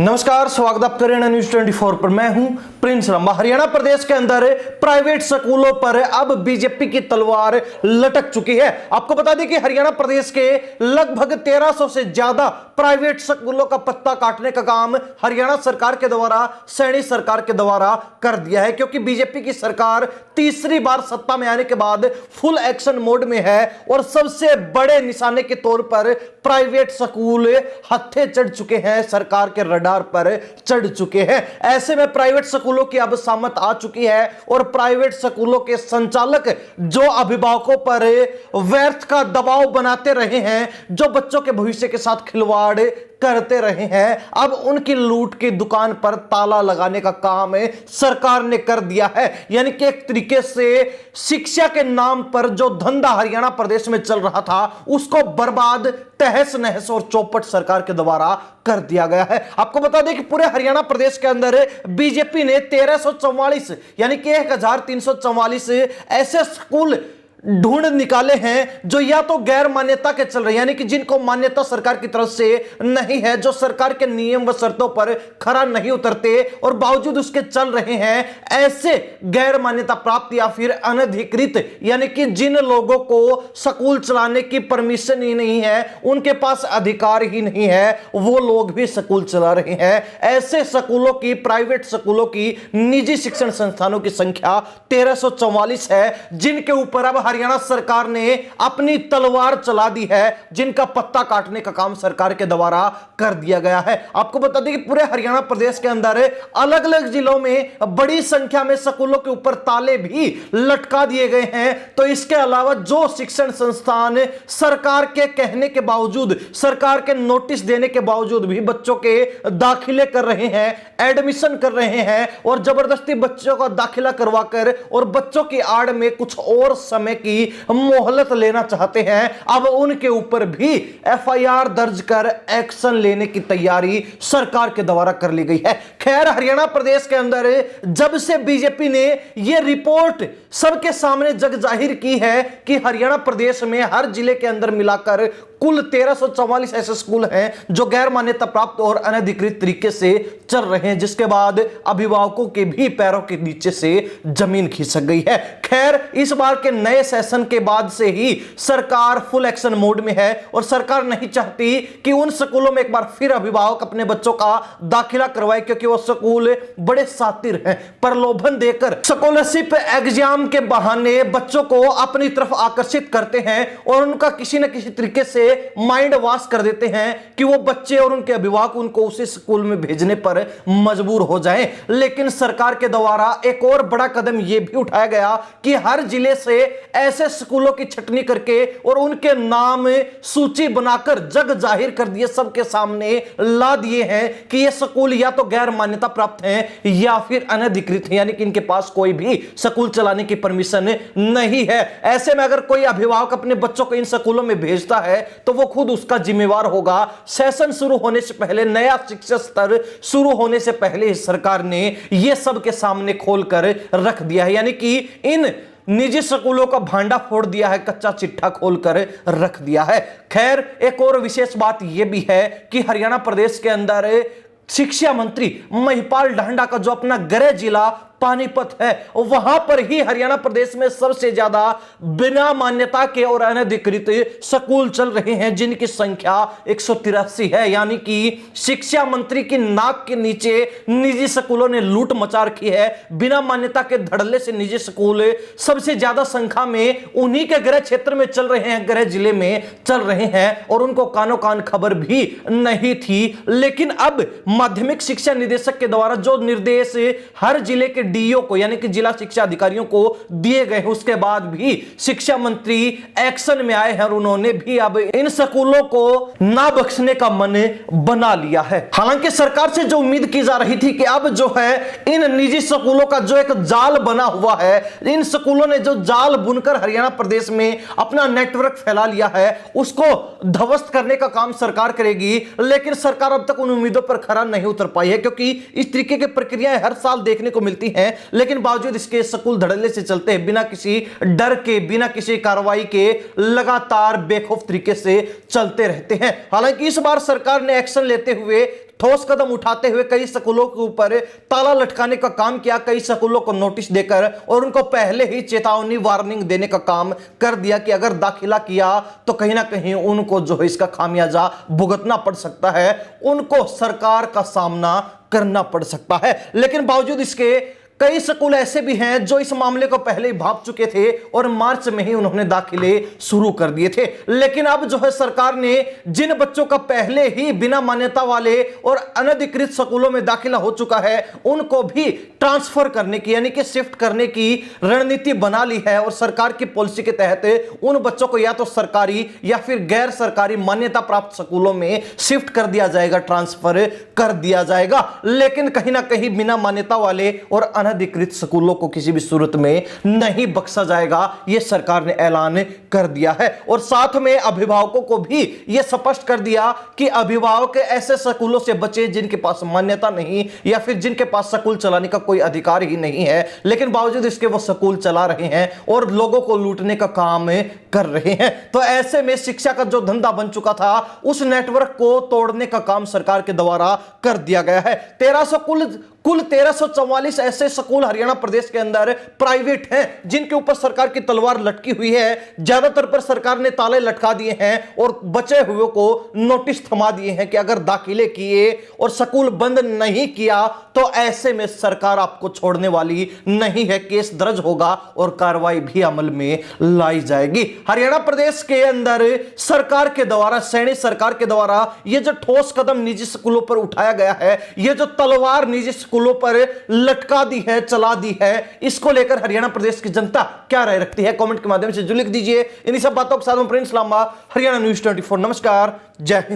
नमस्कार, स्वागत आप कर रहे हैं न्यूज 24 पर। मैं हूं प्रिंस लंबा। हरियाणा प्रदेश के अंदर प्राइवेट स्कूलों पर अब बीजेपी की तलवार लटक चुकी है। आपको बता दें कि हरियाणा प्रदेश के लगभग 1300 से ज्यादा प्राइवेट स्कूलों का पत्ता काटने का काम हरियाणा सरकार के द्वारा, सैनी सरकार के द्वारा कर दिया है, क्योंकि बीजेपी की सरकार तीसरी बार सत्ता में आने के बाद फुल एक्शन मोड में है और सबसे बड़े निशाने के तौर पर प्राइवेट स्कूल हत्थे चढ़ चुके हैं, सरकार के रडार पर चढ़ चुके हैं। ऐसे में प्राइवेट स्कूलों की अब सामत आ चुकी है और प्राइवेट स्कूलों के संचालक जो अभिभावकों पर व्यर्थ का दबाव बनाते रहे हैं, जो बच्चों के भविष्य के साथ खिलवाड़ करते रहे हैं, अब उनकी लूट की दुकान पर ताला लगाने का काम सरकार ने कर दिया है। यानी कि एक तरीके से शिक्षा के नाम पर जो धंधा हरियाणा प्रदेश में चल रहा था उसको बर्बाद, तहस नहस और चौपट सरकार के द्वारा कर दिया गया है। आपको बता दें कि पूरे हरियाणा प्रदेश के अंदर बीजेपी ने 1344 यानी कि 1344 ऐसे स्कूल ढूंढ निकाले हैं जो या तो गैर मान्यता के चल रहे हैं, यानी कि जिनको मान्यता सरकार की तरफ से नहीं है, जो सरकार के नियम व शर्तों पर खरा नहीं उतरते और बावजूद उसके चल रहे हैं। ऐसे गैर मान्यता प्राप्त या फिर अनधिकृत, यानी कि जिन लोगों को स्कूल चलाने की परमिशन ही नहीं है, उनके पास अधिकार ही नहीं है, वो लोग भी स्कूल चला रहे हैं। ऐसे स्कूलों की, प्राइवेट स्कूलों की, निजी शिक्षण संस्थानों की संख्या 1344 है, जिनके ऊपर अब हरियाणा सरकार ने अपनी तलवार चला दी है, जिनका पत्ता काटने का काम सरकार के द्वारा कर दिया गया है। आपको बता दें कि पूरे हरियाणा प्रदेश के अंदर अलग अलग जिलों में बड़ी संख्या में स्कूलों के ऊपर ताले भी लटका दिए गए हैं। तो इसके अलावा जो शिक्षण संस्थान सरकार के कहने के बावजूद, सरकार के नोटिस देने के बावजूद भी बच्चों के दाखिले कर रहे हैं, एडमिशन कर रहे हैं और जबरदस्ती बच्चों का दाखिला करवाकर और बच्चों की आड़ में कुछ और समय की मोहलत लेना चाहते हैं, अब उनके ऊपर भी एफआईआर दर्ज कर एक्शन लेने की तैयारी सरकार के द्वारा कर ली गई है। खैर, हरियाणा प्रदेश के अंदर जब से बीजेपी ने यह रिपोर्ट सबके सामने जग जाहिर की है कि हरियाणा प्रदेश में हर जिले के अंदर मिलाकर कुल 1344 ऐसे स्कूल हैं जो गैर मान्यता प्राप्त और अनधिकृत तरीके से चल रहे हैं, जिसके बाद अभिभावकों के भी पैरों के नीचे से जमीन खिसक गई है। खैर, इस बार के नए सेशन के बाद से ही सरकार फुल एक्शन मोड में है और सरकार नहीं चाहती कि उन स्कूलों में एक बार फिर अभिभावक अपने बच्चों का दाखिला करवाए, क्योंकि वो स्कूल बड़े शातिर हैं, प्रलोभन देकर स्कॉलरशिप एग्जाम के बहाने बच्चों को अपनी तरफ आकर्षित करते हैं और उनका किसी न किसी तरीके से माइंड वॉश कर देते हैं कि वो बच्चे और उनके अभिभावक उनको उसी स्कूल में भेजने पर मजबूर हो जाएं। लेकिन सरकार के द्वारा एक और बड़ा कदम यह भी उठाया गया कि हर जिले से ऐसे स्कूलों की छटनी करके और उनके नाम सूची बनाकर जग जाहिर कर दिए, सबके सामने ला दिए हैं कि ये स्कूल या तो गैर मान्यता प्राप्त हैं या फिर अनधिकृत हैं, यानी कि इनके पास कोई भी स्कूल चलाने की परमिशन नहीं है। ऐसे में अगर कोई अभिभावक अपने बच्चों को इन स्कूलों में भेजता है तो वो खुद उसका जिम्मेवार होगा। सेशन शुरू होने से पहले, नया शिक्षा स्तर शुरू होने से पहले सरकार ने यह सब के सामने खोलकर रख दिया है, यानी कि इन निजी स्कूलों का भांडा फोड़ दिया है, कच्चा चिट्ठा खोलकर रख दिया है। खैर, एक और विशेष बात यह भी है कि हरियाणा प्रदेश के अंदर शिक्षा मंत्री महिपाल ढांडा का जो अपना गृह जिला पानीपत है, वहां पर ही हरियाणा प्रदेश में सबसे ज्यादा बिना मान्यता के और अनधिकृत स्कूल चल रहे हैं, जिनकी संख्या 183 है। यानी कि शिक्षा मंत्री की नाक के नीचे निजी स्कूलों ने लूट मचा रखी है। बिना मान्यता के धड़ल्ले से निजी स्कूल सबसे ज्यादा संख्या में उन्हीं के गृह क्षेत्र में चल रहे हैं, गृह जिले में चल रहे हैं और उनको कानो कान खबर भी नहीं थी। लेकिन अब माध्यमिक शिक्षा निदेशक के द्वारा जो निर्देश हर जिले के डीईओ को, यानी कि जिला शिक्षा अधिकारियों को दिए गए, उसके बाद भी शिक्षा मंत्री एक्शन में आए हैं और उन्होंने भी अब इन स्कूलों को ना बख्शने का मन बना लिया है। हालांकि सरकार से जो उम्मीद की जा रही थी कि अब जो है इन निजी स्कूलों का जो एक जाल बना हुआ है, इन स्कूलों ने जो जाल बुनकर हरियाणा प्रदेश में अपना नेटवर्क फैला लिया है, उसको ध्वस्त करने का काम सरकार करेगी। लेकिन सरकार अब तक उन उम्मीदों पर खरा नहीं उतर पाई है, क्योंकि इस तरीके की प्रक्रियाएं हर साल देखने को मिलती हैं, लेकिन बावजूद इसके स्कूल धड़ल्ले से चलते हैं, बिना किसी डर के, बिना किसी कार्रवाई के लगातार बेखौफ तरीके से चलते रहते हैं। हालांकि इस बार सरकार ने एक्शन लेते हुए ठोस कदम उठाते हुए कई स्कूलों के ऊपर ताला लटकाने का काम किया, कई स्कूलों को नोटिस देकर और उनको पहले ही चेतावनी वार्निंग देने का काम कर दिया कि अगर दाखिला किया तो कहीं ना कहीं उनको जो है इसका खामियाजा भुगतना पड़ सकता है, उनको सरकार का सामना करना पड़ सकता है। लेकिन बावजूद इसके कई स्कूल ऐसे भी हैं जो इस मामले को पहले ही भांप चुके थे और मार्च में ही उन्होंने दाखिले शुरू कर दिए थे। लेकिन अब जो है सरकार ने जिन बच्चों का पहले ही बिना मान्यता वाले और अनधिकृत स्कूलों में दाखिला हो चुका है उनको भी ट्रांसफर करने की यानी कि शिफ्ट करने की रणनीति बना ली है और सरकार की पॉलिसी के तहत उन बच्चों को या तो सरकारी या फिर गैर सरकारी मान्यता प्राप्त स्कूलों में शिफ्ट कर दिया जाएगा, ट्रांसफर कर दिया जाएगा। लेकिन कहीं ना कहीं बिना मान्यता वाले और अनधिकृत स्कूलों को किसी भी सूरत में नहीं बख्शा जाएगा, यह सरकार ने ऐलान कर दिया है। और साथ में अभिभावकों को भी यह स्पष्ट कर दिया कि अभिभावक ऐसे स्कूलों से बचे जिनके पास मान्यता नहीं या फिर जिनके पास स्कूल चलाने का कोई अधिकार ही नहीं है, लेकिन बावजूद इसके वो स्कूल चला रहे हैं और लोगों को लूटने का काम कर रहे हैं। तो ऐसे में शिक्षा का जो धंधा बन चुका था उस नेटवर्क को तोड़ने का काम सरकार के द्वारा कर दिया गया है। कुल 1344 ऐसे स्कूल हरियाणा प्रदेश के अंदर प्राइवेट हैं जिनके ऊपर सरकार की तलवार लटकी हुई है। ज्यादातर पर सरकार ने ताले लटका दिए हैं और बचे हुए को नोटिस थमा दिए हैं कि अगर दाखिले किए और स्कूल बंद नहीं किया तो ऐसे में सरकार आपको छोड़ने वाली नहीं है, केस दर्ज होगा और कार्रवाई भी अमल में लाई जाएगी। हरियाणा प्रदेश के अंदर सरकार के द्वारा, सैनी सरकार के द्वारा यह जो ठोस कदम निजी स्कूलों पर उठाया गया है, यह जो तलवार निजी स्कूलों पर लटका दी है, चला दी है, इसको लेकर हरियाणा प्रदेश की जनता क्या राय रखती है कमेंट के माध्यम से जो लिख दीजिए। इन्हीं सब बातों के साथ में प्रिंस लांबा, हरियाणा न्यूज़ 24। नमस्कार, जय हिंद।